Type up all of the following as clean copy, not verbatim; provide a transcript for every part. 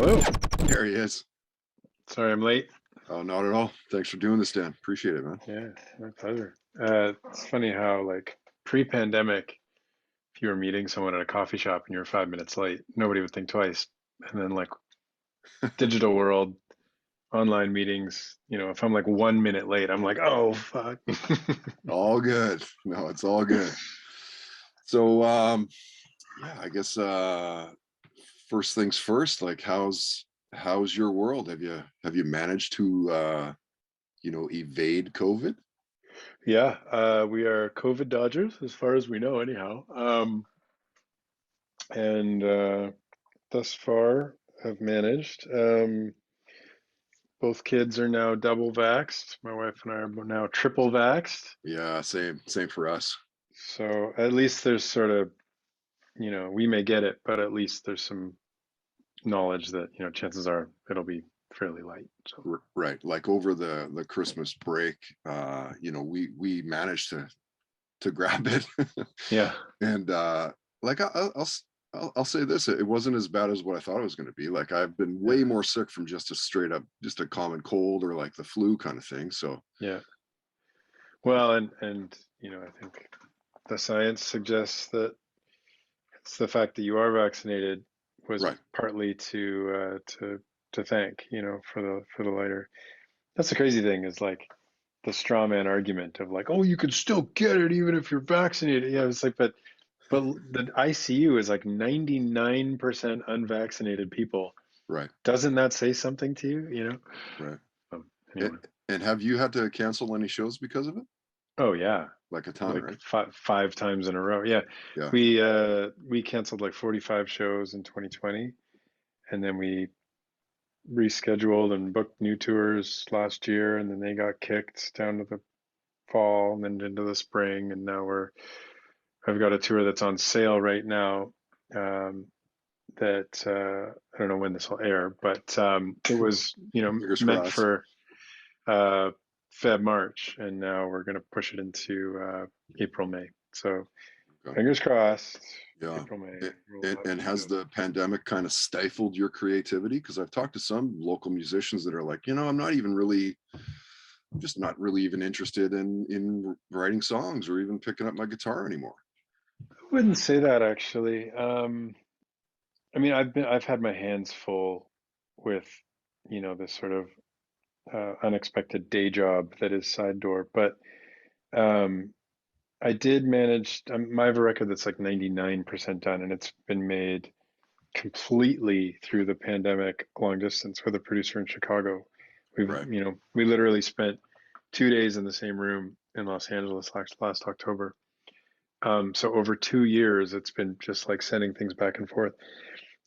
Hello. There he is. Sorry I'm late. Oh, not at all. Thanks for doing this, Dan. Appreciate it, man. Yeah, my pleasure. It's funny how, like, pre-pandemic, if you were meeting someone at a coffee shop and you were 5 minutes late, nobody would think twice. And then, like, digital world, online meetings, if I'm like 1 minute late, I'm like, oh, fuck. All good. No, it's all good. So, yeah, I guess first things first. Like, how's your world? Have you managed to evade COVID? Yeah, we are COVID dodgers as far as we know, anyhow. And thus far, have managed. Both kids are now double vaxxed. My wife and I are now triple vaxxed. Yeah, same for us. So at least there's sort of, we may get it, but at least there's some knowledge that, chances are it'll be fairly light. So Right. Like over the Christmas break, we managed to grab it. yeah, And like I'll say this: it wasn't as bad as what I thought it was going to be. Like I've been yeah, way more sick from just a straight up, just a common cold or like the flu kind of thing. So yeah. yeah, Well, and I think the science suggests that it's the fact that you are vaccinated was right, partly to thank, for the lighter. That's the crazy thing is like the straw man argument of like, oh, you can still get it even if you're vaccinated. Yeah, it's like, but the ICU is like 99% unvaccinated people. right, Doesn't that say something to you? right. Um, And, anyway. and have you had to cancel any shows because of it? Oh yeah, Like a ton, like right? five times in a row. Yeah, Yeah. we canceled like 45 shows in 2020, and then we rescheduled and booked new tours last year, and then they got kicked down to the fall and then into the spring, and now I've got a tour that's on sale right now. That I don't know when this will air, but it was Fingers meant crossed. for uh, Feb March, and now we're going to push it into April May. So Okay. fingers crossed, Yeah. April May. And, We'll and, have and new has shows. the pandemic kind of stifled your creativity? Because I've talked to some local musicians that are like, I'm just not really even interested in writing songs or even picking up my guitar anymore. I wouldn't say that actually. I mean, I've had my hands full with this sort of unexpected day job that is side door, but um, I did manage. I have a record that's like 99% done, and it's been made completely through the pandemic, long distance with a producer in Chicago. Right. We literally spent 2 days in the same room in Los Angeles last October. So over 2 years, it's been just like sending things back and forth.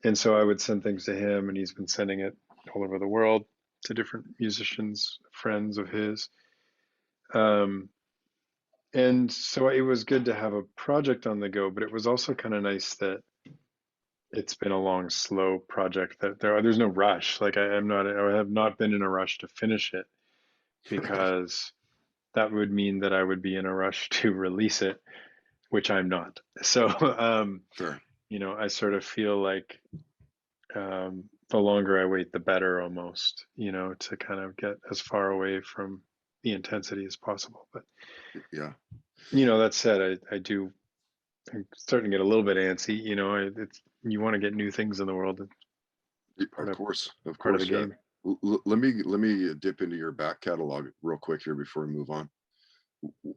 And so I would send things to him, and he's been sending it all over the world to different musicians, friends of his. Um, and so it was good to have a project on the go, but it was also kind of nice that it's been a long, slow project that there's no rush. Like I have not been in a rush to finish it Right. because that would mean that I would be in a rush to release it, which I'm not. So, Sure. I sort of feel like the longer I wait, the better almost, to kind of get as far away from the intensity as possible. But, Yeah. that said, I'm starting to get a little bit antsy, you want to get new things in the world. It's Of course. Of part of the course. Yeah. game. Let me dip into your back catalog real quick here before we move on.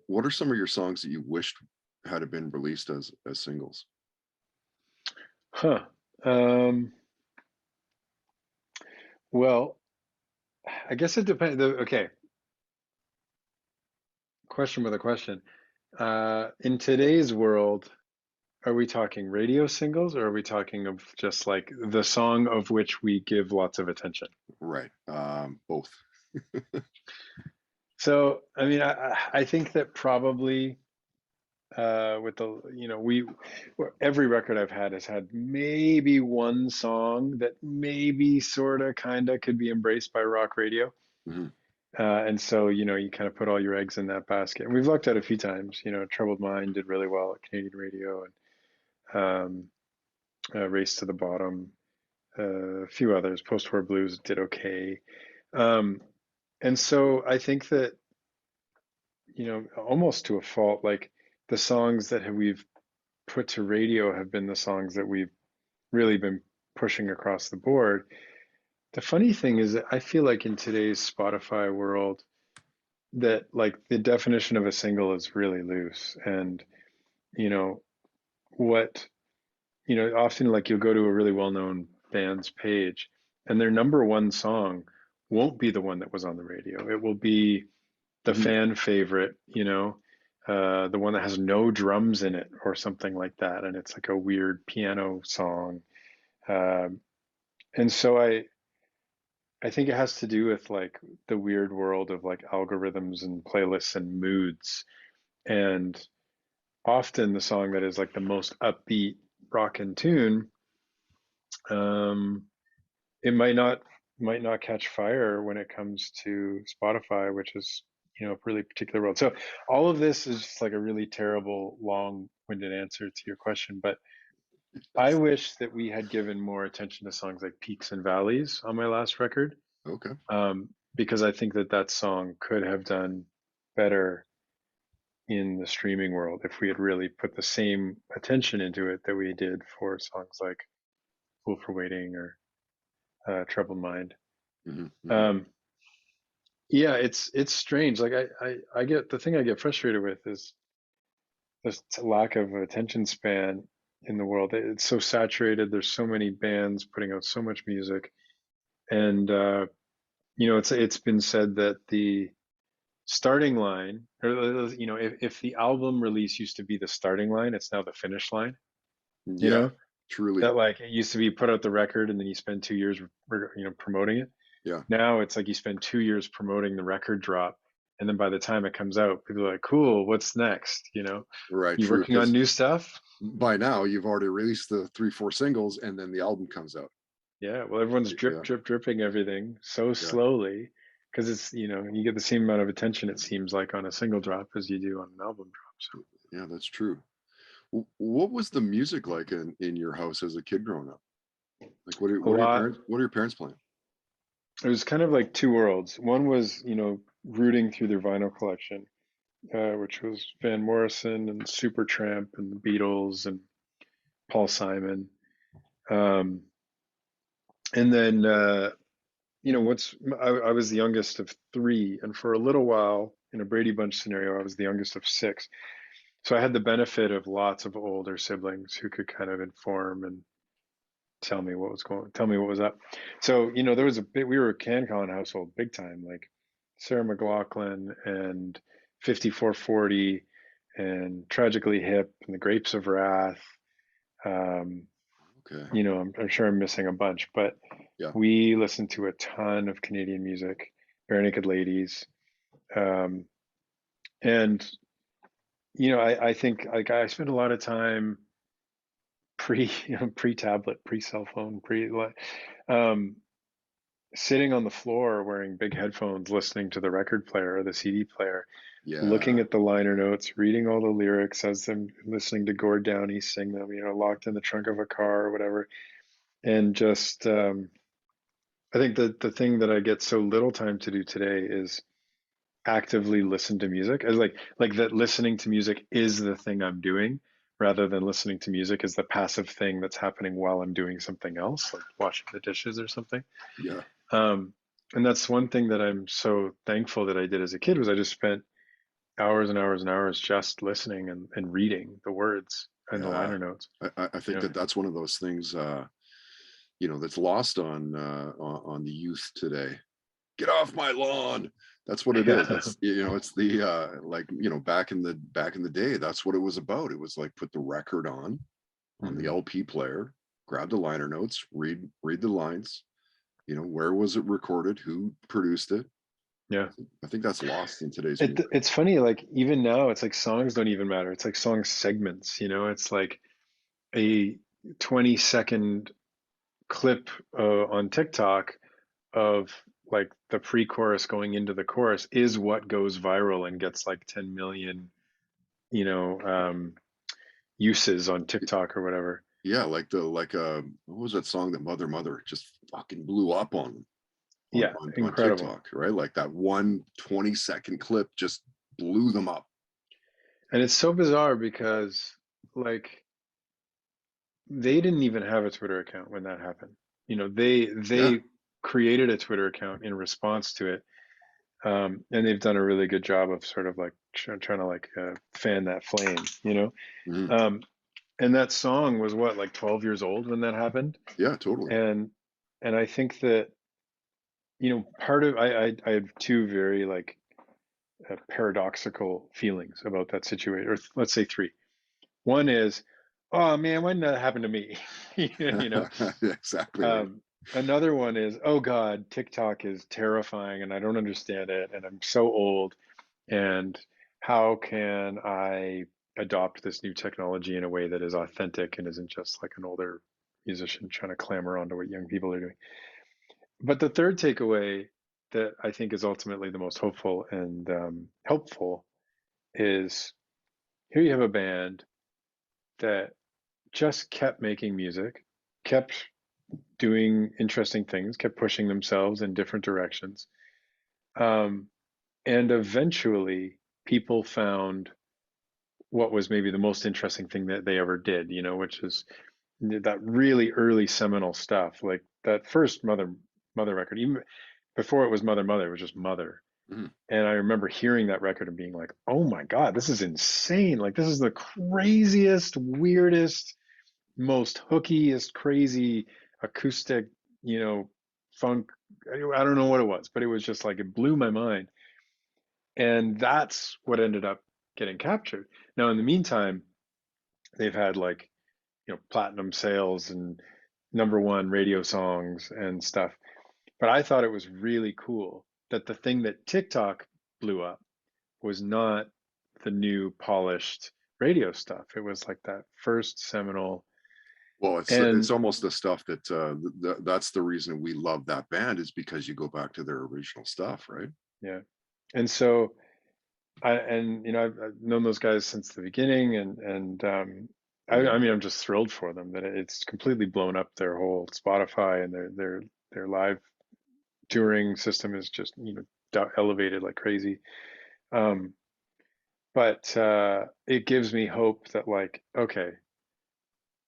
What are some of your songs that you wished had been released as singles? Huh. Um, well, I guess it depends. Okay. Question with a question. In today's world, are we talking radio singles or are we talking of just like the song of which we give lots of attention? Right. Both. So, I mean, I think that probably with the, every record I've had has had maybe one song that maybe sort of kind of could be embraced by rock radio. Mhm. And so, you kind of put all your eggs in that basket. And we've looked at it a few times. Troubled Mind did really well at Canadian radio, and Race to the Bottom. a few others. Post-war blues did okay. Um, and so I think that, almost to a fault, like the songs that we've put to radio have been the songs that we've really been pushing across the board. The funny thing is that I feel like in today's Spotify world, that like the definition of a single is really loose. And, you know, what, often like you'll go to a really well-known band's page and their number one song won't be the one that was on the radio. It will be the Mhm. fan favorite, the one that has no drums in it or something like that. And it's like a weird piano song. Um, and so I think it has to do with like the weird world of like algorithms and playlists and moods. And often the song that is like the most upbeat rockin' tune, um, it might not catch fire when it comes to Spotify, which is a really particular world. So all of this is just like a really terrible, long-winded answer to your question. But I Yes. wish that we had given more attention to songs like Peaks and Valleys on my last record, Okay. because I think that that song could have done better in the streaming world if we had really put the same attention into it that we did for songs like Fool for Waiting or Troubled Mind. Hmm. Hmm. Um, yeah, it's strange. Like I get the thing I get frustrated with is this lack of attention span in the world. It's so saturated. There's so many bands putting out so much music, and it's been said that the starting line, or if the album release used to be the starting line, it's now the finish line. You Yeah, know truly. that like it used to be put out the record and then you spend 2 years, promoting it. Yeah, Now it's like you spend 2 years promoting the record drop, and then by the time it comes out, people are like, "Cool, what's next?" right. You True. working on Because new stuff? by now you've already released the three, four singles, and then the album comes out. Yeah. Well, everyone's drip, Yeah, drip, dripping everything so yeah, slowly because it's you get the same amount of attention it seems like on a single drop as you do on an album drop. So yeah. That's true. What was the music like in your house as a kid growing up? Like, a lot. what are your parents playing? It was kind of like two worlds. One was rooting through their vinyl collection, which was Van Morrison and Supertramp and the Beatles and Paul Simon. Um, and then what's I was the youngest of three, and for a little while in a Brady Bunch scenario, I was the youngest of six. So I had the benefit of lots of older siblings who could kind of inform and tell me what was up. So there was we were a CanCon household big time, like Sarah McLachlan and 5440 and Tragically Hip and the Grapes of Wrath. Um, Okay. I'm sure I'm missing a bunch, but Yeah. we listened to a ton of Canadian music, Bare Naked Ladies, um, and I think like I spent a lot of time pre tablet, pre cell phone, um, sitting on the floor wearing big headphones, listening to the record player or the CD player, looking Yeah. at the liner notes, reading all the lyrics as I'm listening to Gord Downie sing them, locked in the trunk of a car or whatever, and just I think that the thing that I get so little time to do today is actively listen to music. As like that listening to music is the thing I'm doing rather than listening to music is the passive thing that's happening while I'm doing something else, like washing the dishes or something. Yeah. Um, and that's one thing that I'm so thankful that I did as a kid was I just spent hours and hours and hours just listening and reading the words and the Yeah. liner notes. I You think know, that's one of those things, that's lost on the youth today. Get off my lawn. That's what it is. yeah. It's the like, back in the day, that's what it was about. It was like put the record on the Mhm. LP player, grab the liner notes, read the lines, where was it recorded, who produced it. Yeah. I think that's lost in today's music. It's funny, like even now, it's like songs don't even matter. It's like song segments, it's like a 20-second clip on TikTok of like the pre-chorus going into the chorus is what goes viral and gets like 10 million, you know, um, uses on TikTok or whatever. Yeah, what was that song that Mother just fucking blew up Yeah, on incredible. TikTok, right? Like that one 20-second clip just blew them up. And it's so bizarre because like they didn't even have a Twitter account when that happened. Yeah. They created a Twitter account in response to it, and they've done a really good job of sort of like trying to like fan that flame. Mhm. Um, and that song was what, like 12 years old when that happened, Yeah, totally. and I think that part of I have two very like paradoxical feelings about that situation, or let's say three. One is, oh man, why didn't that happen to me? you know. Exactly right. Um, Another one is, oh God, TikTok is terrifying and I don't understand it and I'm so old. And how can I adopt this new technology in a way that is authentic and isn't just like an older musician trying to clamor onto what young people are doing? But the third takeaway that I think is ultimately the most hopeful and helpful is, here you have a band that just kept making music, kept doing interesting things, kept pushing themselves in different directions. Um, and eventually, people found what was maybe the most interesting thing that they ever did, which is that really early seminal stuff, like that first Mother record. Even before it was Mother, it was just Mother. Mhm. And I remember hearing that record and being like, "Oh my God, this is insane! Like this is the craziest, weirdest, most hookiest, crazy acoustic, you know, funk. I don't know what it was, but it was just like it blew my mind." And that's what ended up getting captured. Now, in the meantime, they've had like, platinum sales and number one radio songs and stuff. But I thought it was really cool that the thing that TikTok blew up was not the new polished radio stuff. It was like that first seminal. Well, it's And almost the stuff that that's the reason we love that band, is because you go back to their original stuff, right? yeah. And so I've known those guys since the beginning, I Mhm. mean, I'm just thrilled for them that it's completely blown up their whole Spotify, and their live touring system is just elevated like crazy. Um, but it gives me hope that, like, okay,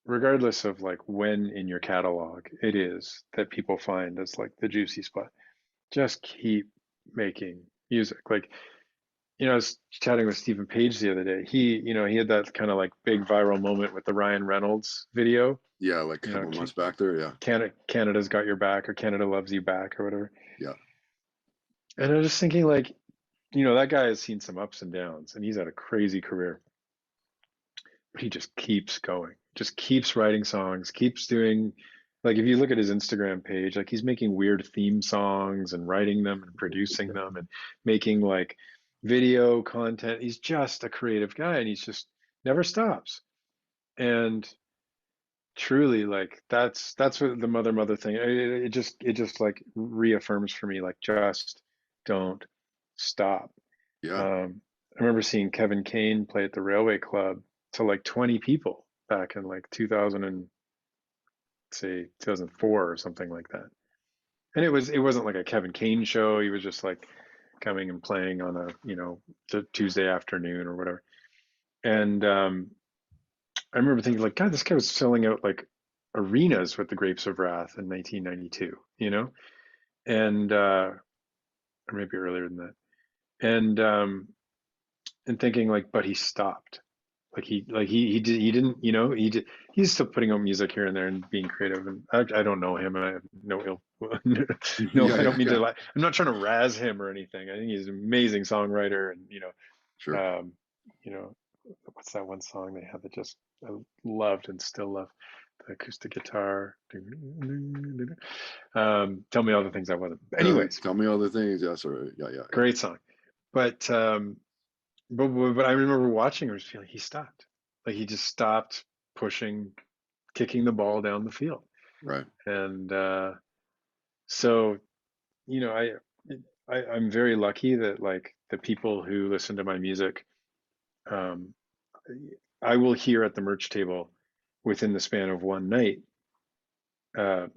regardless of like when in your catalog it is that people find as like the juicy spot, just keep making music. Like, I was chatting with Stephen Page the other day. He had that kind of like big viral moment with the Ryan Reynolds video. Yeah, like a You know, couple months back there. Yeah, Canada's got your back, or Canada loves you back, or whatever. yeah, And I was just thinking, like, that guy has seen some ups and downs, and he's had a crazy career, but he just keeps going, just keeps writing songs, keeps doing. Like, if you look at his Instagram page, like he's making weird theme songs and writing them and producing them and making like video content. He's just a creative guy, and he's just never stops. And truly, like that's what the mother thing. It just like reaffirms for me, like, just don't stop. yeah. I remember seeing Kevin Kane play at the Railway Club to like 20 people back in like 2000 and say 2004 or something like that. And it wasn't like a Kevin Kane show. He was just like coming and playing on a Tuesday afternoon or whatever. And I remember thinking, like, God, this guy was selling out like arenas with the Grapes of Wrath in 1992, and or maybe earlier than that. And thinking, like, but he stopped. He didn't, he's still putting out music here and there and being creative. And I don't know him, and I have no ill no, Yeah, I don't yeah, mean to yeah. lie. I'm not trying to razz him or anything. I think he's an amazing songwriter, and Sure. um you know what's that one song they have that just I loved and still love, the acoustic guitar. Tell me all the things I wasn't. Anyways, Tell me all the things. Yeah, sorry. Yeah, yeah, yeah. great song. But but I remember watching him, just feeling he stopped. Like, he just stopped pushing, kicking the ball down the field. Right. And so, you know, I'm very lucky that, like, the people who listen to my music, um, I will hear at the merch table, within the span of one night, uh,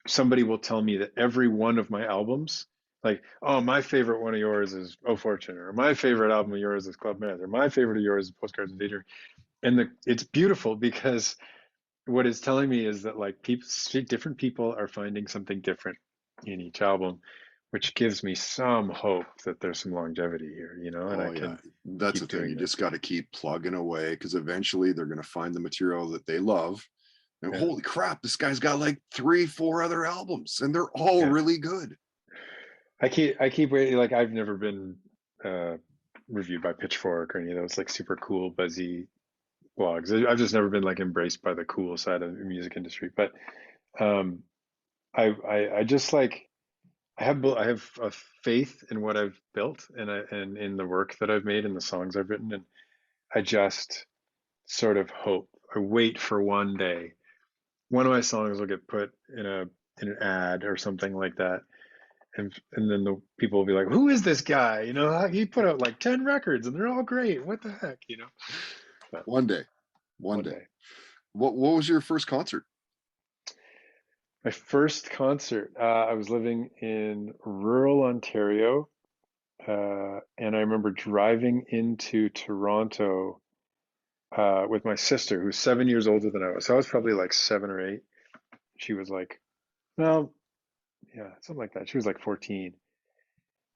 somebody will tell me that every one of my albums, like, oh, my favorite one of yours is Oh Fortune, or my favorite album of yours is Club Med, or my favorite of yours is Postcards and Daydream. And it's beautiful because what it's telling me is that like people, different people are finding something different in each album, which gives me some hope that there's some longevity here, and I Oh yeah, can that's the keep thing. doing You this. just got to keep plugging away because eventually they're going to find the material that they love. And Yeah, holy crap, this guy's got like 3, 4 other albums, and they're all yeah. really good. I keep waiting. Like I've never been uh, reviewed by Pitchfork or any of those like super cool buzzy blogs. I've just never been like embraced by the cool side of the music industry. But um, I just like I have a faith in what I've built and in the work that I've made and the songs I've written, and I just sort of hope. I wait for one day one of my songs will get put in an ad or something like that, and then the people will be like, "Who is this guy? He put out like 10 records and they're all great. What the heck?" But One day, one one day. day. What was your first concert? My first concert, I was living in rural Ontario, and I remember driving into Toronto with my sister, who's 7 years older than I was. So I was probably like 7 or 8. She was like, well, yeah, something like that. She was like 14.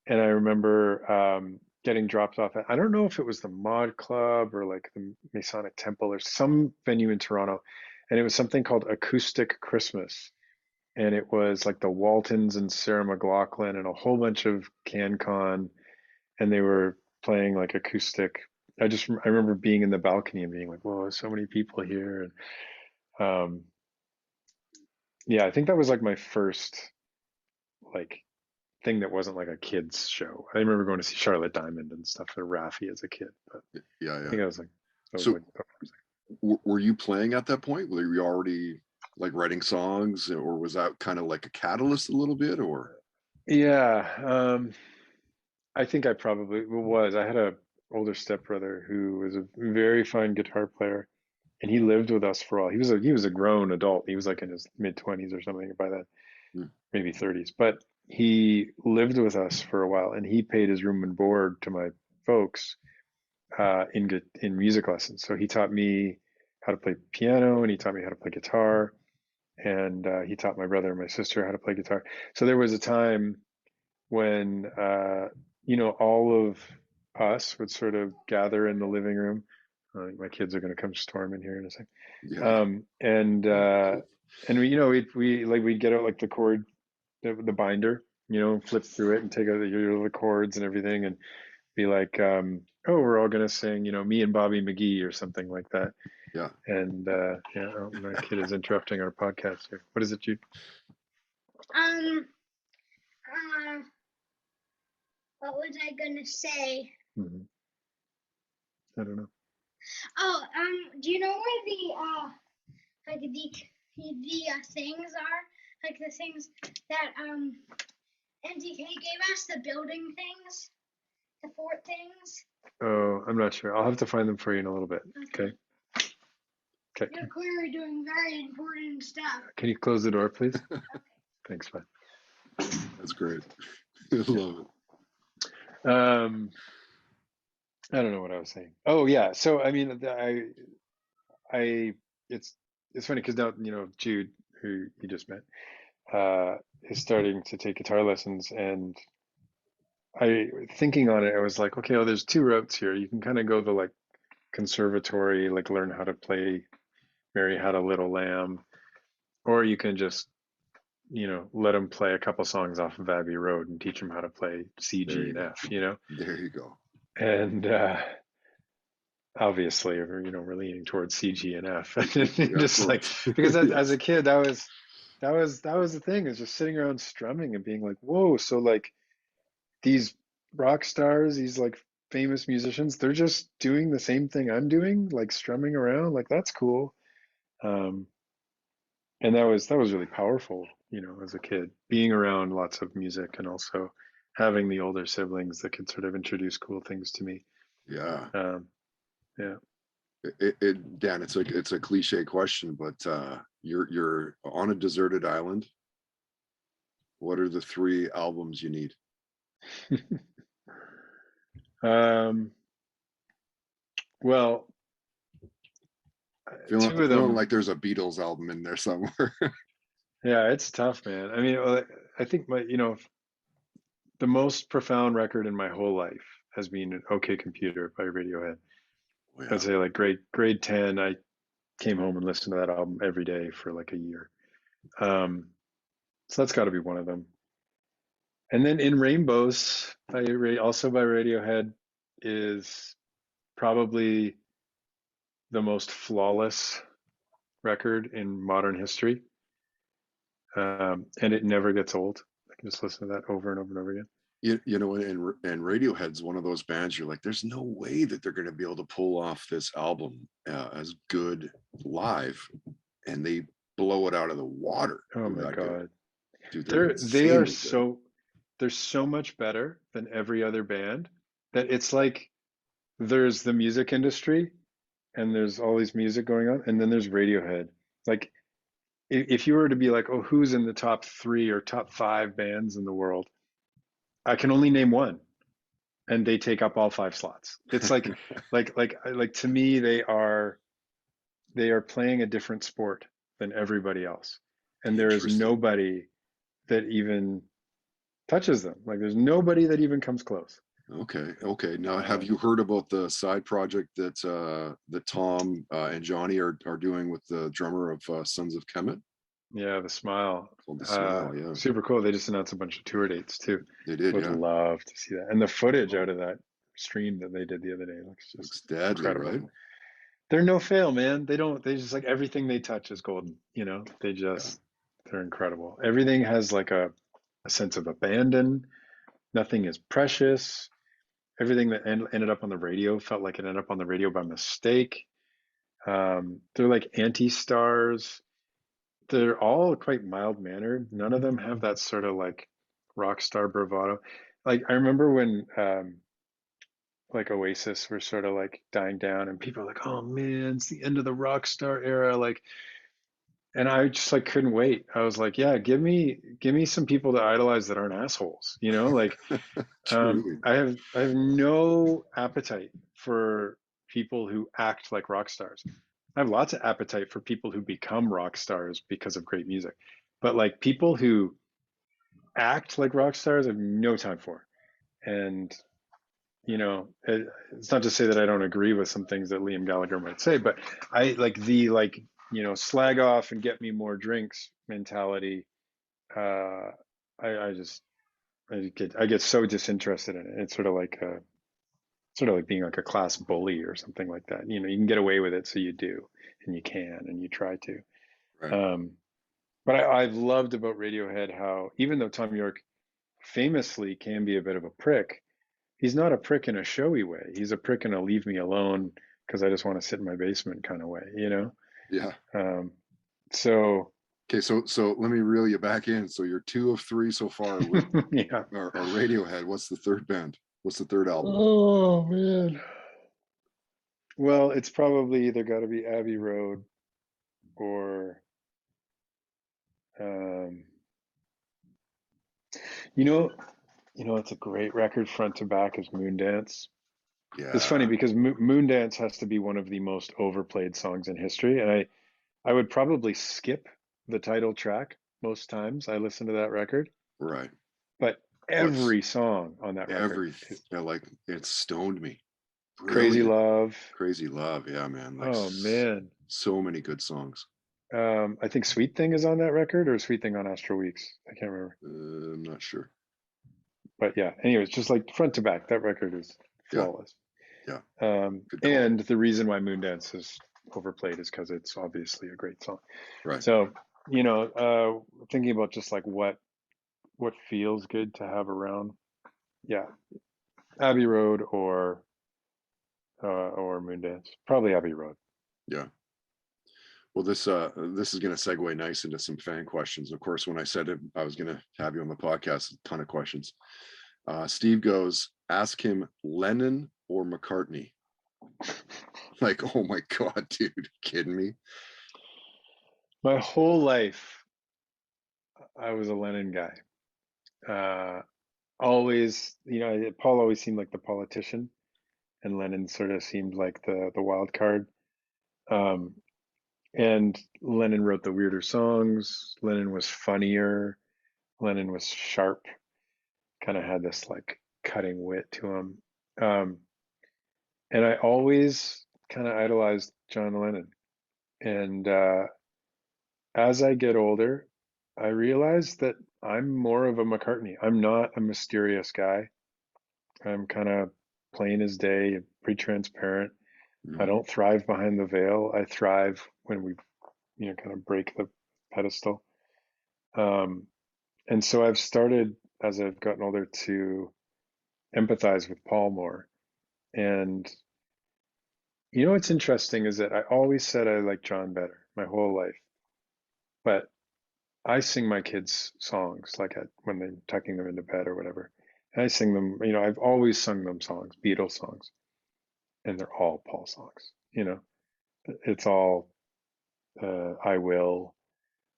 And I remember getting dropped off at, I don't know if it was the Mod Club or like the Masonic Temple or some venue in Toronto. And it was something called Acoustic Christmas. And it was like the Waltons and Sarah McLachlan and a whole bunch of CanCon. And they were playing like acoustic. I remember being in the balcony and being like, whoa, so many people here. And yeah, I think that was like my first like thing that wasn't like a kids show. I remember going to see Charlotte Diamond and stuff at Raffi as a kid, but Yeah, I yeah. think I was like that was So like were you playing at that point? Were you already like writing songs, or was that kind of like a catalyst a little bit? Or yeah. I think I probably was. I had a older stepbrother who was a very fine guitar player, and he lived with us for a while. He was a grown adult. He was like in his mid 20s or something by then, hmm, maybe 30s. But he lived with us for a while, and he paid his room and board to my folks in music lessons. So he taught me how to play piano, and he taught me how to play guitar, and he taught my brother and my sister how to play guitar. So there was a time when all of us would sort of gather in the living room. My kids are going to come storm in here in a second. yeah, And we'd get out like the chord, the binder, flip through it and take out the chords and everything, and be like, oh, we're all gonna sing, me and Bobby McGee or something like that. yeah. And yeah, oh, my kid is interrupting our podcast here. What is it, Jude? Um, what was I gonna say? Hmm. I don't know. Oh, do you know where like the things are? Like the things that NTK gave us, the building things, the fort things. Oh, I'm not sure. I'll have to find them for you in a little bit. Okay. Okay. You're clearly doing very important stuff. Can you close the door, please? Thanks, bud. That's great. I love it. Um, I don't know what I was saying. Oh yeah. So I mean, I it's funny because now Jude, who you just met, is starting to take guitar lessons, and I thinking on it, I was like, okay, well, there's two routes here. You can kind of go the like conservatory, like learn how to play Mary Had a Little Lamb, or you can just let him play a couple songs off of Abbey Road and teach him how to play C, There G, you and go. F. There you go. And obviously, we're leaning towards C, G, and F. Yeah, of Just like course. because as Yes. a kid, that was the thing, is just sitting around strumming and being like, whoa, so like these rock stars, these like famous musicians, they're just doing the same thing I'm doing, like strumming around, like that's cool. Um, and that was really powerful, as a kid, being around lots of music and also having the older siblings that could sort of introduce cool things to me. Yeah. Um, yeah. Dan, it's a cliche question, but you're on a deserted island. What are the 3 albums you need? Well, Feeling, 2 of feeling them. like there's a Beatles album in there somewhere. Yeah, it's tough, man. I mean, I think the most profound record in my whole life has been OK Computer by Radiohead. Oh, I'd yeah. say like grade 10, I came home and listened to that album every day for like a year. So that's got to be one of them. And then In Rainbows, also by Radiohead, is probably the most flawless record in modern history. And it never gets old. I can just listen to that over and over and over again. You know, and Radiohead's one of those bands you're like, there's no way that they're going to be able to pull off this album as good live, and they blow it out of the water. Oh my That good. God. Dude, they're They're insanely good. so much better than every other band that it's like there's the music industry and there's all these music going on, and then there's Radiohead. Like if you were to be like, oh, who's in the top 3 or top 5 bands in the world, I can only name one, and they take up all 5 slots. It's like to me, they are playing a different sport than everybody else, and there is Interesting. nobody that even touches them. Like there's nobody that even comes close. Okay. Now, have you heard about the side project that that Tom and Johnny are doing with the drummer of Sons of Kemet? Yeah, the Smile. Called The Smile. Yeah, Super cool. They just announced a bunch of tour dates too. they did. Would Yeah, love to see that. And the footage out of that stream that they did the other day looks just looks deadly, incredible. right? They're no fail, man. They just like everything they touch is golden. Yeah. They're incredible. Everything has like a sense of abandon. Nothing is precious. Everything that ended up on the radio felt like it ended up on the radio by mistake. They're like anti-stars. They're all quite mild-mannered. None of them have that sort of like rock star bravado. Like I remember when like Oasis were sort of like dying down and people are like, "Oh man, it's the end of the rock star era." Like, and I just like couldn't wait. I was like, "Yeah, give me some people to idolize that aren't assholes." Like Truly. I have no appetite for people who act like rock stars. I have lots of appetite for people who become rock stars because of great music. But like people who act like rock stars, I have no time for. And it's not to say that I don't agree with some things that Liam Gallagher might say, but I like the slag off and get me more drinks mentality. Uh, I just I get so disinterested in it. It's sort of like being like a class bully or something like that. You can get away with it, so you do, and you can, and you try to. Right. But I've loved about Radiohead how even though Tom York famously can be a bit of a prick, he's not a prick in a showy way. He's a prick in a leave me alone because I just want to sit in my basement kind of way. Yeah. So Okay, so let me reel you back in. So you're 2 of 3 so far with yeah. our Radiohead. What's the third band? What's the third album? Oh man. Well, it's probably either got to be Abbey Road or um, you know, it's a great record front to back is Moondance. It's funny Yeah, because Moondance has to be one of the most overplayed songs in history, and I would probably skip the title track most times I listen to that record, right. but But every song on that record every is like it stoned me. Crazy Brilliant. Love. Crazy Love. Yeah, man. Like Oh man. so many good songs. I think Sweet Thing is on that record or Sweet Thing on Astral Weeks. I can't remember. I'm not sure. But yeah, anyways, just like front to back, that record is Yeah, flawless. yeah. Good call. And the reason why Moondance is overplayed is because it's obviously a great song. Right. So, thinking about just like what feels good to have around, yeah, Abbey Road or Moondance, probably Abbey Road. Yeah. Well, this is going to segue nice into some fan questions. Of course, when I said I was going to have you on the podcast, a ton of questions. Steve goes, ask him Lennon or McCartney. Like, oh my God, dude, you kidding me? My whole life, I was a Lennon guy. Always, Paul always seemed like the politician, and Lennon sort of seemed like the wild card. Um, and Lennon wrote the weirder songs. Lennon was funnier. Lennon was sharp. Kind of had this like cutting wit to him. Um, and I always kind of idolized John Lennon. And as I get older, I realize that I'm more of a McCartney. I'm not a mysterious guy. I'm kind of plain as day, pretty transparent. I Mhm. don't thrive behind the veil. I thrive when we, kind of break the pedestal. Um, and so I've started, as I've gotten older, to empathize with Paul more. And what's interesting is that I always said I liked John better my whole life, but I sing my kids songs like when they're tucking them into bed or whatever. And I sing them, I've always sung them songs, Beatles songs, and they're all Paul songs. It's all I Will,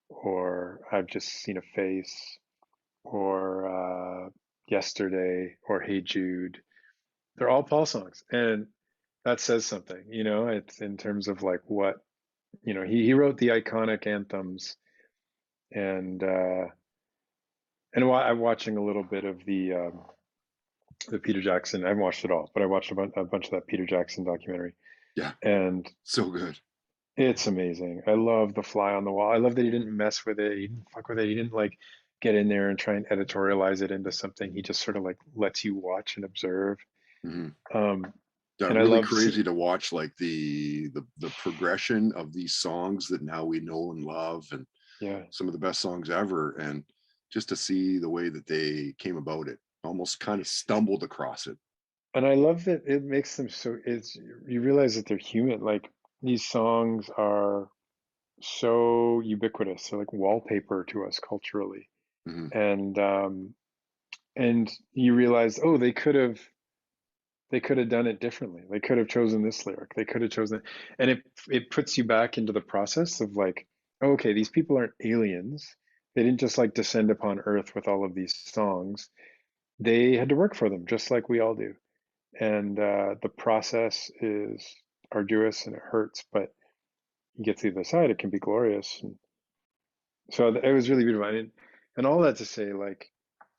or I've Just Seen a Face, or Yesterday, or Hey Jude. They're all Paul songs. And that says something, it's in terms of like what, he wrote the iconic anthems. And I'm watching a little bit of the Peter Jackson. I haven't watched it all, but I watched a bunch of that Peter Jackson documentary, Yeah, and so good. it's amazing. I love the fly on the wall. I love that he didn't mess with it. He didn't fuck with it. He didn't like get in there and try and editorialize it into something. He just sort of like lets you watch and observe. Mhm. Um, Yeah, and I really love, crazy to watch like the progression of these songs that now we know and love, and yeah, some of the best songs ever, and just to see the way that they came about it, almost kind of stumbled across it. and I love that it makes them so. It's You realize that they're human. Like these songs are so ubiquitous. They're like wallpaper to us culturally, Mhm. and you realize, oh, they could have done it differently. They could have chosen this lyric. They could have chosen it. And it puts you back into the process of like, oh, okay, these people aren't aliens. They didn't just like descend upon Earth with all of these songs. They had to work for them, just like we all do. And the process is arduous and it hurts, but you get to the other side, it can be glorious. And so it was really beautiful. And all that to say, like,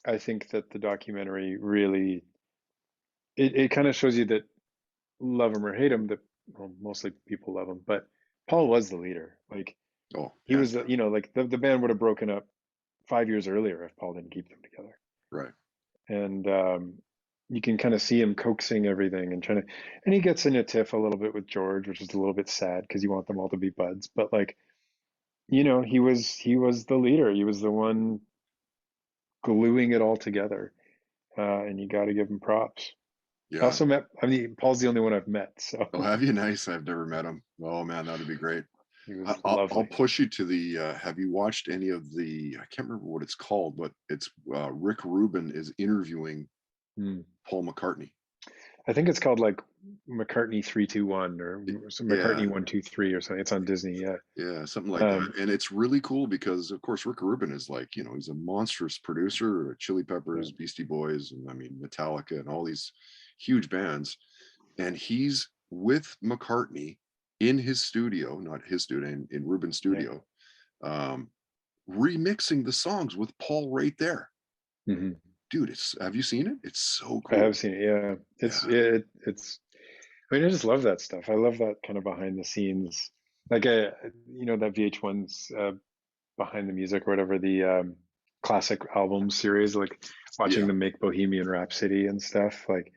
I think that the documentary really it kind of shows you that love him or hate him, that well, mostly people love him, but Paul was the leader. Like Oh, he hands was down. like the band would have broken up 5 years earlier if Paul didn't keep them together. Right. And you can kind of see him coaxing everything and trying to, and he gets in a tiff a little bit with George, which is a little bit sad because you want them all to be buds. But like, he was the leader. He was the one gluing it all together, and you got to give him props. I Yeah. also met. I mean, Paul's the only one I've met, so Oh, have you? Nice. I've never met him. Oh man, that'd be great. he was I'll lovely. push you to the. Have you watched any of the? I can't remember what it's called, but it's Rick Rubin is interviewing Hmm. Paul McCartney. I think it's called like McCartney 321 or some Yeah, McCartney 123 or something. It's on Disney. Yeah. yeah, something like that. Um, And it's really cool because, of course, Rick Rubin is like, he's a monstrous producer, Chili yeah. Peppers, Beastie Boys, and I mean, Metallica, and all these huge bands. And he's with McCartney in his studio, not his studio, in Rubin's Yeah. studio, um, remixing the songs with Paul right there. Hmm. Dude, have you seen it? It's so I have cool. seen it. Yeah. Yeah. It's. I mean, I just love that stuff. I love that kind of behind the scenes, like that VH1's behind the music or whatever the classic album series, like watching Yeah. them make Bohemian Rhapsody and stuff. Like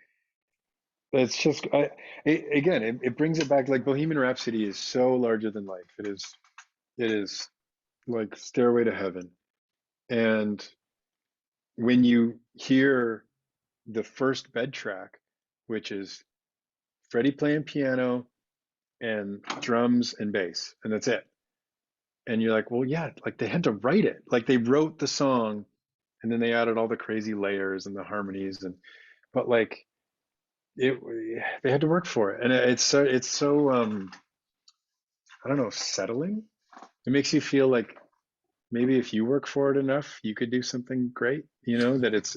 it's just, again, it brings it back. Like Bohemian Rhapsody is so larger than life. It is like Stairway to Heaven. And when you hear the first bed track, which is Freddie playing piano and drums and bass, and that's it. And you're like, well, yeah, like they had to write it. Like they wrote the song and then they added all the crazy layers and the harmonies but like it they had to work for it, and it's so I don't know, settling. It makes you feel like maybe if you work for it enough, you could do something great. You know, that it's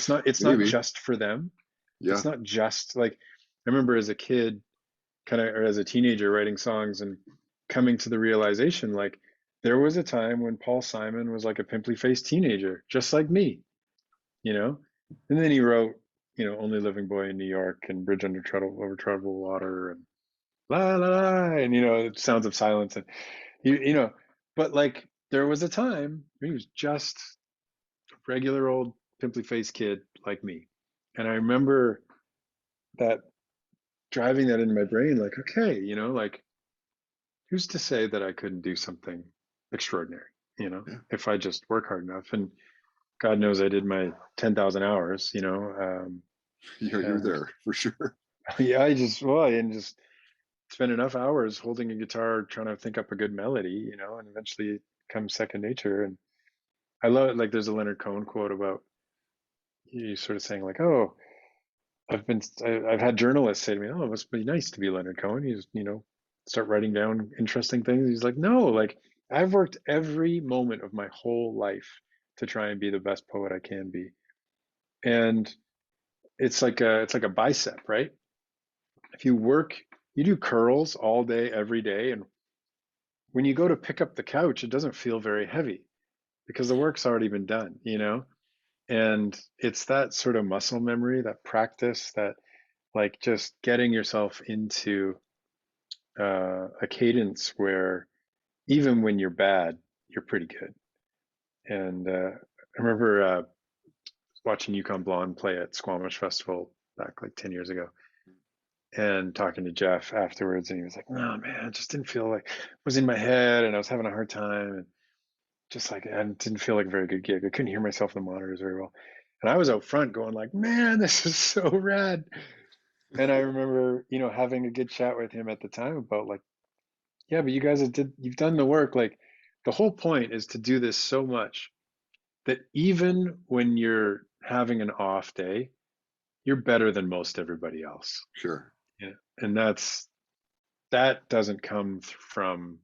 not Maybe. just for them. Yeah. It's not just like I remember as a kid, kind of, or as a teenager, writing songs and coming to the realization like there was a time when Paul Simon was like a pimply faced teenager, just like me, you know, and then he wrote, Only Living Boy in New York and Bridge over Troubled Water and la la la, and Sounds of Silence, and you know, but like there was a time when he was just a regular old pimply faced kid like me, and I remember that driving that into my brain, like, okay, like who's to say that I couldn't do something extraordinary, Yeah. if I just work hard enough, and God knows I did my 10,000 hours, You're and there for sure. yeah, I didn't just spend enough hours holding a guitar trying to think up a good melody, and eventually it comes second nature. And I love it. Like there's a Leonard Cohen quote about you sort of saying like, oh, I've had journalists say to me, oh, it must be nice to be Leonard Cohen. He's, start writing down interesting things. He's like, no, like I've worked every moment of my whole life to try and be the best poet I can be. And it's like a bicep, right? If you work, you do curls all day, every day, and when you go to pick up the couch, it doesn't feel very heavy because the work's already been done, And it's that sort of muscle memory, that practice, that like just getting yourself into a cadence where even when you're bad, you're pretty good. And I remember watching Yukon Blonde play at Squamish Festival back like 10 years ago and talking to Jeff afterwards. And he was like, no, man, it just didn't feel like it was in my head and I was having a hard time. And just like, I didn't feel like a very good gig. I couldn't hear myself in the monitors very well. And I was out front going like, man, this is so rad. And I remember, having a good chat with him at the time about like, yeah, but you guys you've done the work. Like the whole point is to do this so much that even when you're having an off day, you're better than most everybody else. Sure. Yeah. And that doesn't come from,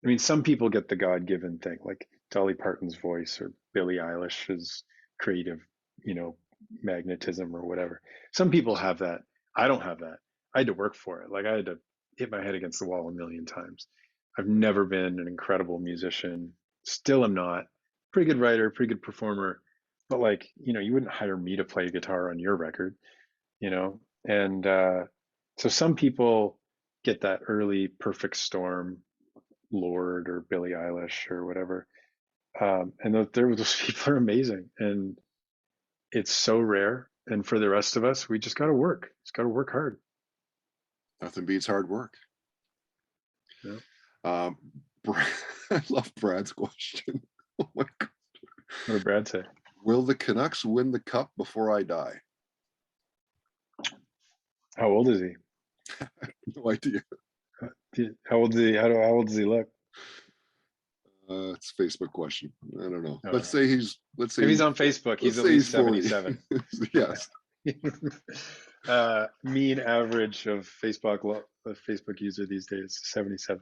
I mean, some people get the God-given thing, like Dolly Parton's voice or Billie Eilish's creative, you know, magnetism or whatever. Some people have that. I don't have that. I had to work for it. Like I had to hit my head against the wall a million times. I've never been an incredible musician. Still am not. Pretty good writer, pretty good performer. But like, you wouldn't hire me to play guitar on your record, you know? And so some people get that early perfect storm, Lord or Billie Eilish or whatever. And those people are amazing, and it's so rare. And for the rest of us, we just got to work. Just got to work hard. Nothing beats hard work. Yeah. Um, I love Brad's question. Oh my God. What did Brad say? Will the Canucks win the cup before I die? How old is he? No idea. How old is he? How old does he look? It's a Facebook question. I don't know. Oh, Let's say if he's on Facebook, he's let's at say least he's 40. 77. Yes. Mean average of Facebook user these days, 77.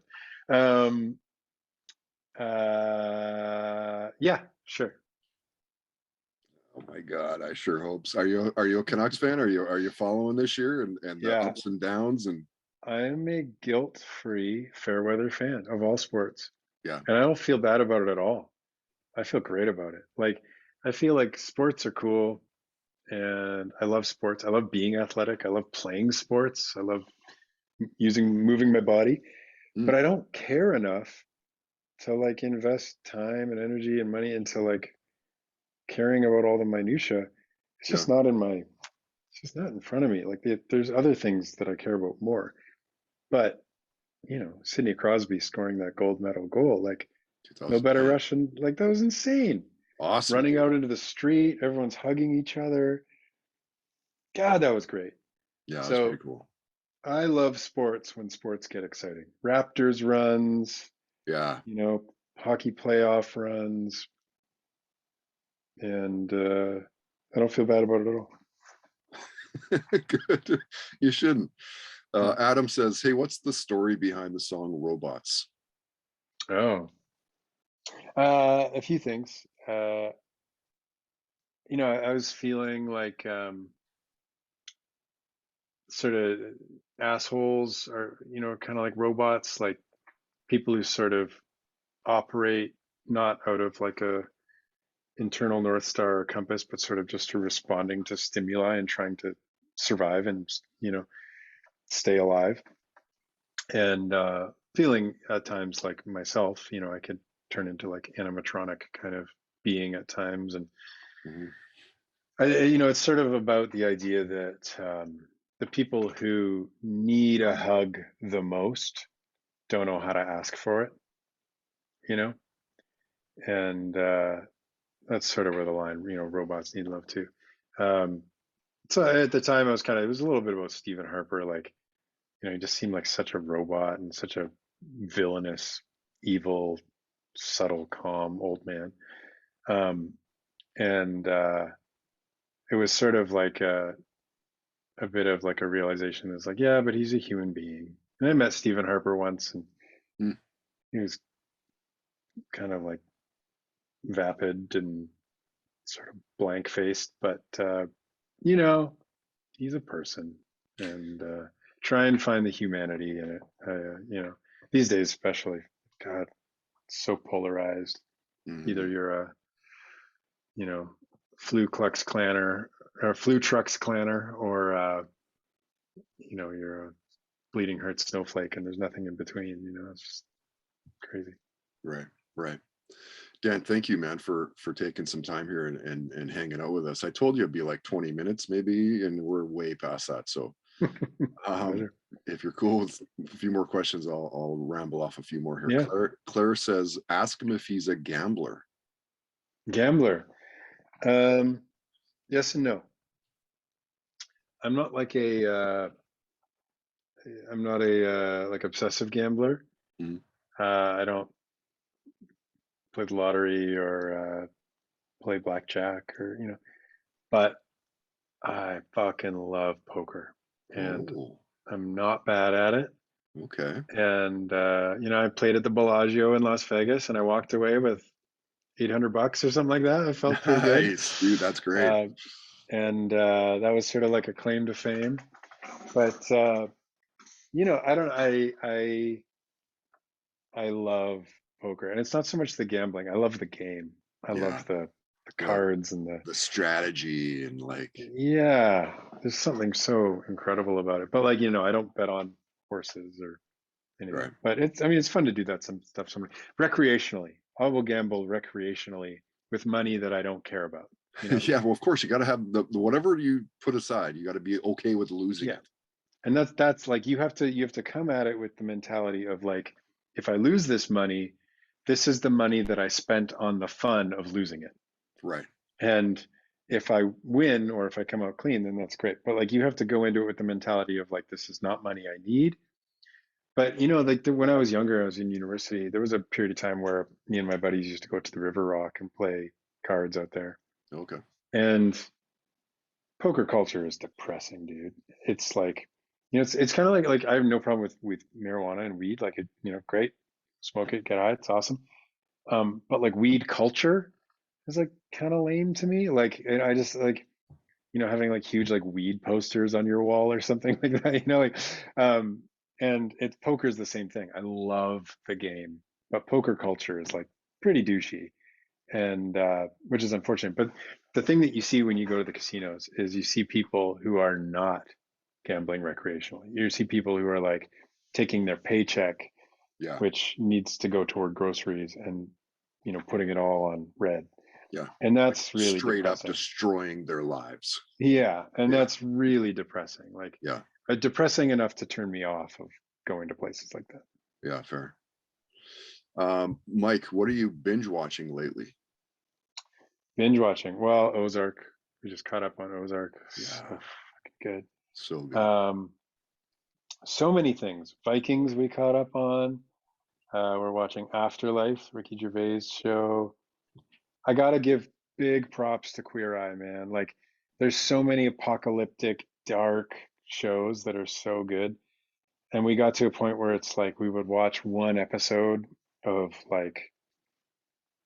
Yeah, sure. Oh my God, I sure hope so. Are you a Canucks fan? Are you following this year and the Yeah, ups and downs and I'm a guilt-free fair weather fan of all sports. yeah, And I don't feel bad about it at all. I feel great about it. Like, I feel like sports are cool and I love sports. I love being athletic. I love playing sports. I love moving my body, but mm, I don't care enough to like invest time and energy and money into like caring about all the minutia. It's yeah, just it's just not in front of me. Like there's other things that I care about more. But, Sidney Crosby scoring that gold medal goal, like no better 2010. Russian, like that was insane. Awesome. Running out into the street, everyone's hugging each other. God, that was great. Yeah, that's pretty So cool. I love sports when sports get exciting. Raptors runs, Yeah. hockey playoff runs, and I don't feel bad about it at all. Good. You shouldn't. Adam says, hey, what's the story behind the song Robots? Oh, a few things. I was feeling like sort of assholes are, kind of like robots, like people who sort of operate not out of like a internal North Star or compass, but sort of just responding to stimuli and trying to survive and, stay alive. And feeling at times like myself, I could turn into like animatronic kind of being at times. And Mhm. it's sort of about the idea that the people who need a hug the most don't know how to ask for it, you know, and that's sort of where the line, robots need love too. Um, so at the time, it was a little bit about Stephen Harper, like, he just seemed like such a robot and such a villainous, evil, subtle, calm old man. And it was sort of like a bit of like a realization that's like, yeah, but he's a human being. And I met Stephen Harper once, and Mm. he was kind of like vapid and sort of blank faced, but he's a person, and try and find the humanity in it. These days especially, God, it's so polarized. Either Mhm. you're a, you know, flu Klux Klanner or flu trucks Klanner, or you're a bleeding heart snowflake, and there's nothing in between. It's just crazy. Right, right. Dan, thank you, man, for taking some time here and hanging out with us. I told you it'd be like 20 minutes maybe, and we're way past that. So um, Pleasure. if you're cool with a few more questions, I'll ramble off a few more here. Yeah. Claire says, ask him if he's a gambler. Gambler. Yes and no. I'm not like I'm not a like obsessive gambler. Mhm. I don't play the lottery or play blackjack, or but I fucking love poker, and Oh, I'm not bad at it. okay. And I played at the Bellagio in Las Vegas, and I walked away with $800 or something like that. I felt pretty good. Nice, dude. That's great. Uh, and that was sort of like a claim to fame. But I don't. I love poker, and it's not so much the gambling. I love the game. I Yeah, love the the cards and the the strategy and yeah. There's something so incredible about it. But like I don't bet on horses or anything. right. But it's fun to do that some stuff recreationally. I will gamble recreationally with money that I don't care about. Yeah, well, of course, you got to have the whatever you put aside. You got to be okay with losing Yeah, it. and that's like you have to come at it with the mentality of like, if I lose this money, this is the money that I spent on the fun of losing it. Right. And if I win or if I come out clean, then that's great. But like you have to go into it with the mentality of like, this is not money I need. But like when I was younger, I was in university. There was a period of time where me and my buddies used to go to the River Rock and play cards out there. Okay. And poker culture is depressing, dude. It's like, it's kind of like I have no problem with marijuana and weed. Like great, smoke it, get high, it's awesome. But like weed culture is like kind of lame to me. Like, and I just like having like huge like weed posters on your wall or something like that. Like, and poker's the same thing. I love the game, but poker culture is like pretty douchey, and which is unfortunate. But the thing that you see when you go to the casinos is you see people who are not gambling recreationally. You see people who are like taking their paycheck, Yeah. which needs to go toward groceries, and putting it all on red, Yeah. and Like that's really straight up depressing. destroying their lives. Yeah, and Yeah. that's really depressing. Like, Yeah. depressing enough to turn me off of going to places like that. Yeah. Fair. Mike, what are you binge watching lately? Binge watching. Well, Ozark. We just caught up on Ozark. So Yeah. fucking So good. good. So many things. Vikings we caught up on. We're watching Afterlife, Ricky Gervais show. I gotta give big props to Queer Eye, man. Like, there's so many apocalyptic dark shows that are so good. And we got to a point where it's like we would watch one episode of like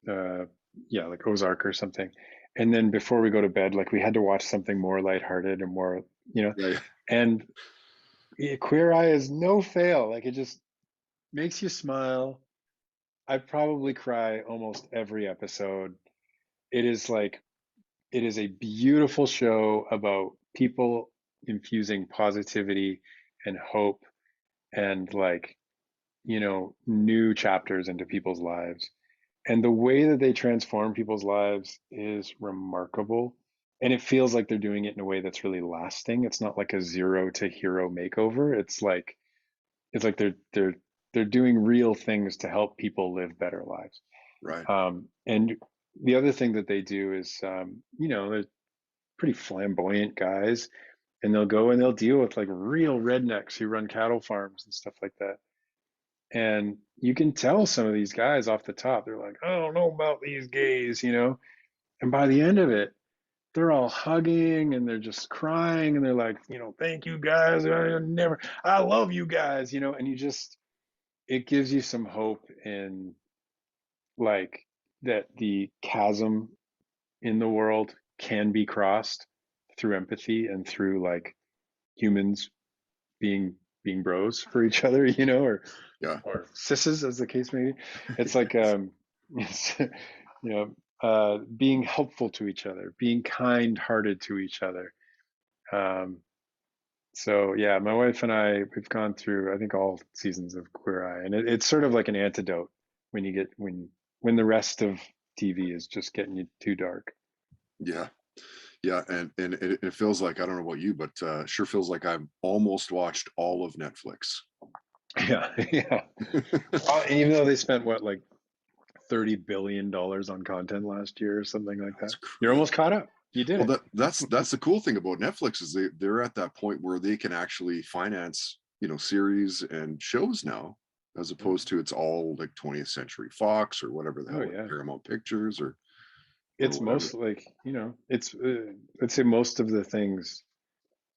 like Ozark or something. And then before we go to bed, like we had to watch something more lighthearted and more, Yeah. and Queer Eye is no fail. Like it just makes you smile. I probably cry almost every episode. It is like, it is a beautiful show about people infusing positivity and hope and like, new chapters into people's lives. And the way that they transform people's lives is remarkable. And it feels like they're doing it in a way that's really lasting. It's not like a zero to hero makeover. It's like they're doing real things to help people live better lives. Right. And the other thing that they do is, they're pretty flamboyant guys, and they'll go and they'll deal with like real rednecks who run cattle farms and stuff like that. And you can tell some of these guys off the top, they're like, I don't know about these gays. And by the end of it, they're all hugging and they're just crying and they're like, thank you guys. I love you guys. And it gives you some hope in like that the chasm in the world can be crossed through empathy and through like humans being bros for each other, Yeah. or sisses as the case may be. It's like it's, being helpful to each other, being kind-hearted to each other. So yeah, my wife and we've gone through I think all seasons of Queer Eye, and it's sort of like an antidote when you get when the rest of TV is just getting you too dark. Yeah. Yeah. And it feels like, I don't know about you, but sure feels like I've almost watched all of Netflix. Yeah, yeah. Even though they spent what, like $30 billion on content last year or something like that. You're almost caught up. You did Well, it. that's the cool thing about Netflix is they're at that point where they can actually finance, series and shows now, as opposed to it's all like 20th Century Fox or whatever the Oh hell, like yeah. Paramount Pictures or It's whatever. most like, it's I'd say most of the things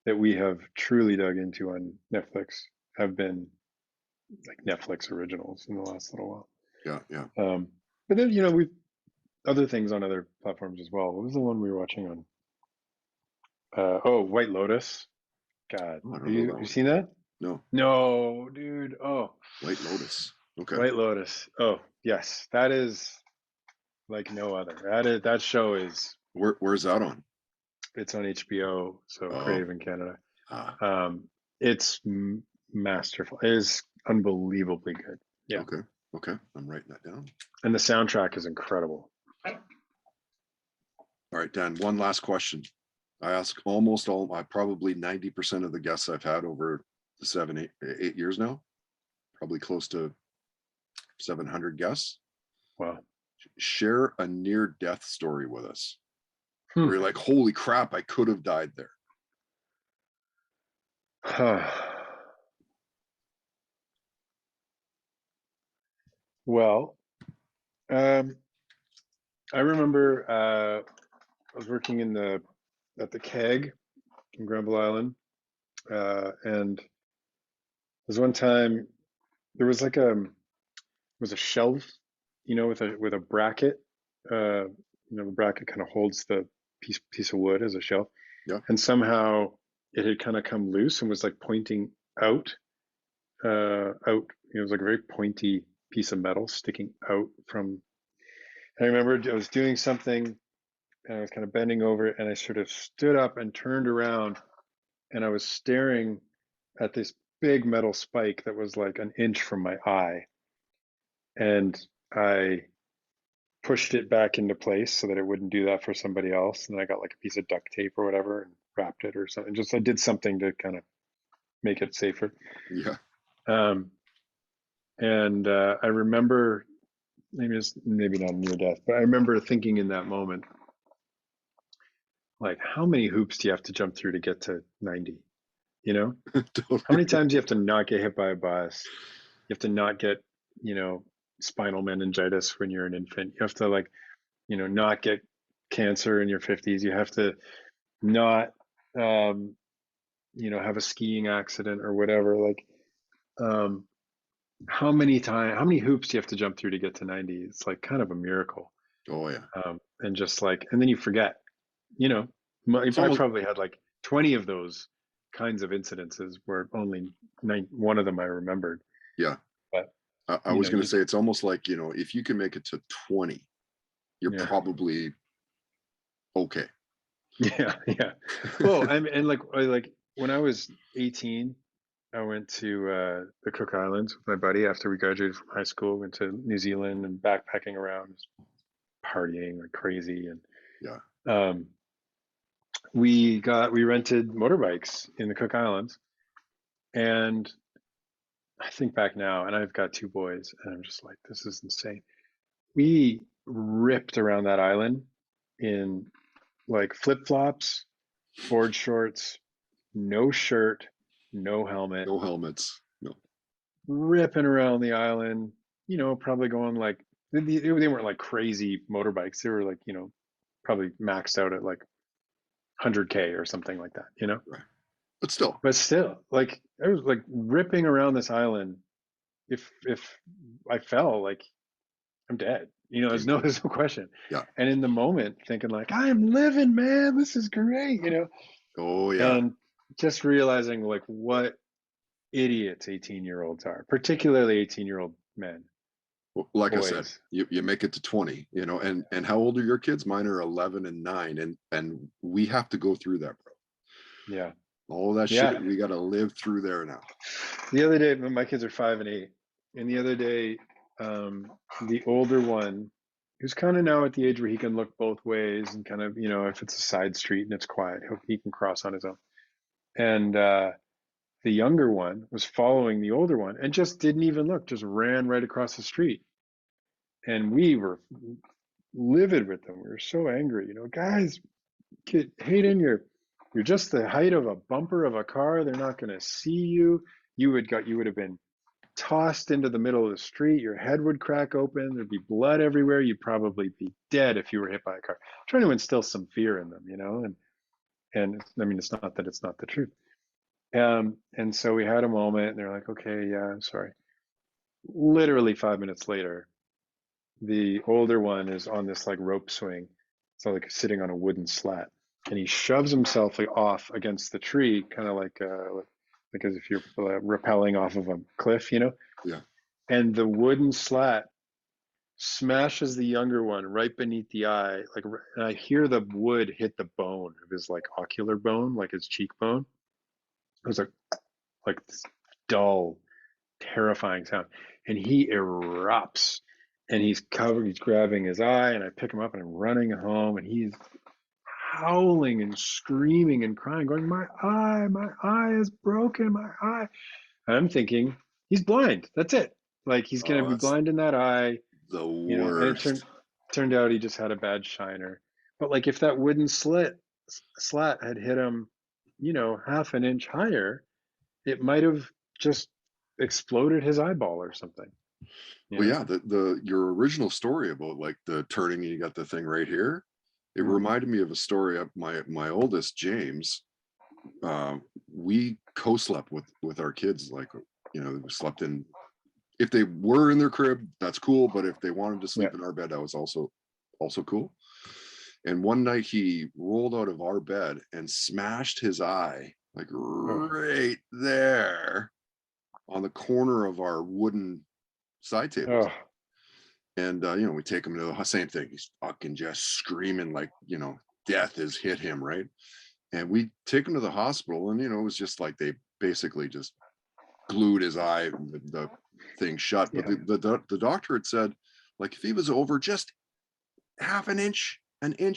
that we have truly dug into on Netflix have been like Netflix originals in the last little while. Yeah, yeah. But then, we've other things on other platforms as well. What was the one we were watching on? White Lotus. God, Oh, I have don't know that you one. seen that? No, No, dude. Oh, White Lotus. Okay. White Lotus. Oh, yes, that is like no other. That show is, Where's that on? it's on HBO, so Oh, Crave in Canada. ah, It's masterful. It is unbelievably good. Yeah, okay, okay. I'm writing that down. and the soundtrack is incredible. All right, Dan. One last question. I ask almost all, probably 90% of the guests I've had over the 8 years now, probably close to 700 guests. Wow. Share a near death story with us Hmm. where you're like, holy crap, I could have died there. Well, I remember I was working at the keg in Granville Island, and there's one time there was like was a shelf, with a bracket. The bracket kind of holds the piece of wood as a shelf, Yeah. and somehow it had kind of come loose and was like pointing out, out. It was like a very pointy piece of metal sticking out from. And I remember I was doing something and I was kind of bending over it, and I sort of stood up and turned around, and I was staring at this big metal spike that was like an inch from my eye, and I pushed it back into place so that it wouldn't do that for somebody else. And then I got like a piece of duct tape or whatever and wrapped it or something. Just I did something to kind of make it safer. Yeah. Um, and I remember, maybe not near death, but I remember thinking in that moment, like, how many hoops do you have to jump through to get to 90? Totally. How many times you have to not get hit by a bus? You have to not get, spinal meningitis when you're an infant. You have to like, not get cancer in your 50s. You have to not have a skiing accident or whatever, like, how many hoops do you have to jump through to get to 90? It's like kind of a miracle. Oh yeah. And just like, and then you forget, I It's almost, probably had like 20 of those kinds of incidences where only one of them I remembered. yeah. But, I was going to say, it's almost like, if you can make it to 20, you're yeah. probably okay. Yeah. Yeah. Well, and like when I was 18, I went to the Cook Islands with my buddy after we graduated from high school, went to New Zealand and backpacking around, partying like crazy. And Yeah. we rented motorbikes in the Cook Islands. And I think back now, and I've got two boys, and I'm just like, this is insane. We ripped around that island in like flip-flops, board shorts, no shirt, no helmet, No helmets. No. ripping around the island, probably going like, they weren't like crazy motorbikes. They were like, probably maxed out at like 100K or something like that, Right. But still. But still, like, I was like ripping around this island. If I fell, like, I'm dead. There's no question. Yeah. And in the moment, thinking like, I'm living, man. This is great, Oh yeah. And just realizing like what idiots 18-year-olds are, particularly 18-year-old men, Well, like boys. I said, you make it to 20, and how old are your kids? Mine are 11 and 9, and we have to go through that, bro. Yeah. All that Yeah. shit we got to live through there now. The other day, my kids are 5 and 8, and the other day, the older one, who's kind of now at the age where he can look both ways and kind of, if it's a side street and it's quiet, he can cross on his own. And the younger one was following the older one and just didn't even look, just ran right across the street. And we were livid with them. We were so angry, guys, kid, Hayden, you're just the height of a bumper of a car. They're not going to see you. You would have been tossed into the middle of the street. Your head would crack open. There'd be blood everywhere. You'd probably be dead if you were hit by a car. Trying to instill some fear in them, and I mean, it's not that it's not the truth. And so we had a moment, and they're like, "Okay, yeah, I'm sorry." Literally 5 minutes later, the older one is on this like rope swing, so like sitting on a wooden slat, and he shoves himself like, off against the tree, kind of like as if you're rappelling off of a cliff, Yeah. And the wooden slat smashes the younger one right beneath the eye, like, and I hear the wood hit the bone of his like ocular bone, like his cheekbone. It was like this dull, terrifying sound, and he erupts, and he's grabbing his eye, and I pick him up, and I'm running home, and he's howling and screaming and crying, going, my eye is broken, my eye. And I'm thinking, he's blind. That's it. Like, he's going to be That's blind in that eye. the And it worst. turned out he just had a bad shiner. But like, if that wooden slat had hit him, half an inch higher, it might have just exploded his eyeball or something. Well, yeah, your original story about like the turning and you got the thing right here, it reminded me of a story of my oldest James. We co-slept with our kids, like, we slept in, if they were in their crib, that's cool, but if they wanted to sleep in our bed, that was also cool. And one night he rolled out of our bed and smashed his eye like right there on the corner of our wooden side tables. And we take him to the same thing. He's fucking just screaming like, death has hit him, right? And we take him to the hospital, and it was just like they basically just glued his eye, the thing shut. But the doctor had said, like, if he was over just half an inch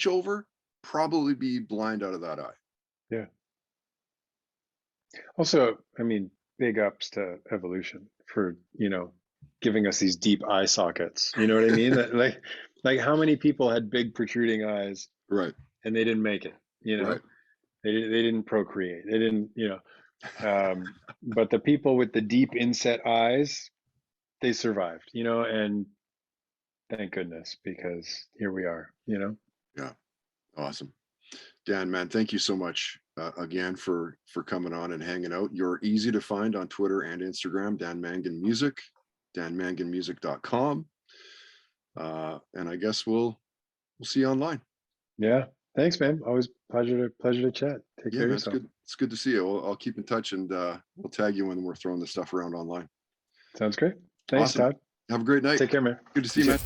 over, probably be blind out of that eye. Yeah. Also, I mean, big ups to evolution for, giving us these deep eye sockets. You know what I mean? like how many people had big protruding eyes, right? And they didn't make it. Right. They didn't procreate. They didn't, but the people with the deep inset eyes, they survived. And thank goodness, because here we are. Yeah, awesome. Dan, man, thank you so much again for coming on and hanging out. You're easy to find on Twitter and Instagram, Dan Mangan Music, danmanganmusic.com. And I guess we'll see you online. Yeah. Thanks, man. Always pleasure to chat. Take Yeah, care of man, it's yourself. good. It's good to see you. I'll keep in touch, and we'll tag you when we're throwing this stuff around online. Sounds great. Thanks, Awesome. Todd. Have a great night. Take care, man. Good to see you, man.